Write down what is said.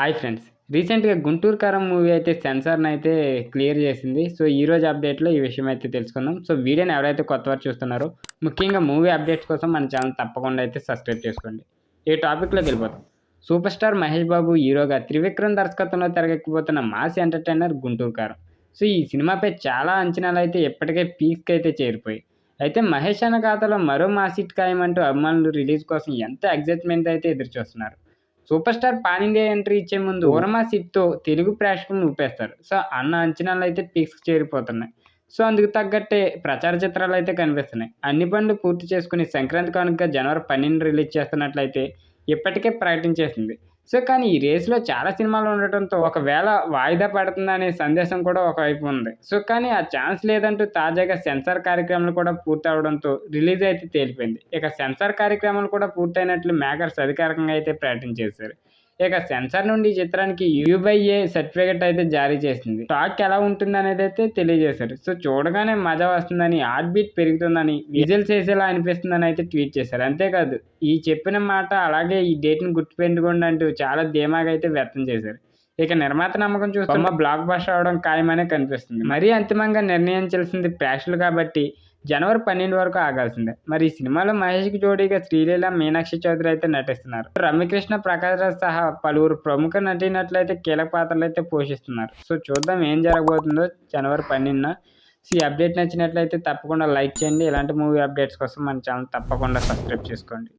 Hi friends. రీసెంట్‌గా 'గుంటూరు కారం' movie అయితే సెన్సార్‌ని అయితే క్లియర్ చేసింది. సో, ఈరోజు అప్డేట్‌లో ఈ విషయం అయితే తెలుసుకుందాం. సో, వీడియోని ఎవరైతే కొత్తవారు చూస్తున్నారో, ముఖ్యంగా మూవీ అప్డేట్స్ కోసం మన ఛానల్ తప్పకుండా అయితే సబ్స్క్రైబ్ చేసుకోండి. ఈ టాపిక్‌లోకి వెళ్ళిపోతాం. సూపర్ స్టార్ మహేష్ బాబు హీరోగా త్రివిక్రమ్ దర్శకత్వంలో తెరకెక్కిపోతున్న మాస్ ఎంటర్‌టైనర్ 'గుంటూరు కారం'. సో, ఈ సినిమాపై చాలా అంచనాలైతే ఇప్పటికే పీక్స్‌కైతే చేరిపోయాయి. అయితే మహేష్ అన్న ఖాతాలో మరో మాస్ హిట్ ఖాయమంటూ అభిమానులు రిలీజ్ కోసం ఎంతో ఎక్సైట్‌మెంట్‌తో అయితే ఎదురుచూస్తున్నారు. Super star pan India entry ఇచ్చే ముందు 'ఊరమాస్' హిట్‌తో తెలుగు ప్రేక్షకులను ఊపేస్తారు. సో, అన్న అంచనాలైతే పీక్స్‌కి చేరిపోతున్నాయి. సో, అందుకు తగ్గట్టే ప్రచార చిత్రాలైతే కనిపిస్తున్నాయి. అన్ని పనులు పూర్తి చేసుకొని సంక్రాంతి కానుకగా జనవరి 12 రిలీజ్ చేస్తున్నట్లయితే ఇప్పటికే ప్రకటించేసింది. సో, కానీ ఈ రేస్‌లో చాలా సినిమాలు ఉండటంతో ఒకవేళ వాయిదా పడుతుందనే సందేశం కూడా ఒకవైపు ఉంది. సో, కానీ ఆ ఛాన్స్ లేదంటూ తాజాగా సెన్సార్ కార్యక్రమాలు కూడా పూర్తవడంతో రిలీజ్ అయితే తేలిపోయింది. ఇక సెన్సార్ కార్యక్రమాలు కూడా పూర్తయినట్లు మేకర్స్ అధికారికంగా అయితే ప్రకటించేశారు. ఇక సెన్సార్ నుండి ఈ చిత్రానికి యూ/ఏ సర్టిఫికేట్ అయితే జారీ చేసింది. టాక్ ఎలా ఉంటుందనేదైతే తెలియజేశారు. సో, చూడగానే మజా వస్తుందని, హార్ట్ బీట్ పెరుగుతుందని, విజిల్స్ వేసేలా అనిపిస్తుందని అయితే ట్వీట్ చేశారు. అంతేకాదు ఈ చెప్పిన మాట అలాగే ఈ డేట్‌ని గుర్తుపెట్టుకోండి అంటూ చాలా ధీమాగా అయితే వ్యక్తం చేశారు. ఇక నిర్మాత నమ్మకం చూస్తే బొమ్మ బ్లాక్ బస్టర్ అవడం ఖాయమనే కనిపిస్తుంది. మరీ అంతిమంగా నిర్ణయించాల్సింది ప్రేక్షకులు కాబట్టి జనవరి 12 వరకు ఆగాల్సిందే. మరి ఈ సినిమాలో మహేష్‌కి జోడీగా శ్రీలీల, మీనాక్షి చౌదరి అయితే నటిస్తున్నారు. రమ్యకృష్ణ, ప్రకాష్ రాజ్ సహా పలువురు ప్రముఖ నటీనటులైతే కీలక పాత్రలైతే పోషిస్తున్నారు. సో, చూద్దాం ఏం జరగబోతుందో జనవరి 12న. సో, ఈ అప్డేట్ నచ్చినట్లయితే తప్పకుండా లైక్ చేయండి. ఇలాంటి మూవీ అప్డేట్స్ కోసం మన ఛానల్ తప్పకుండా సబ్స్క్రైబ్ చేసుకోండి.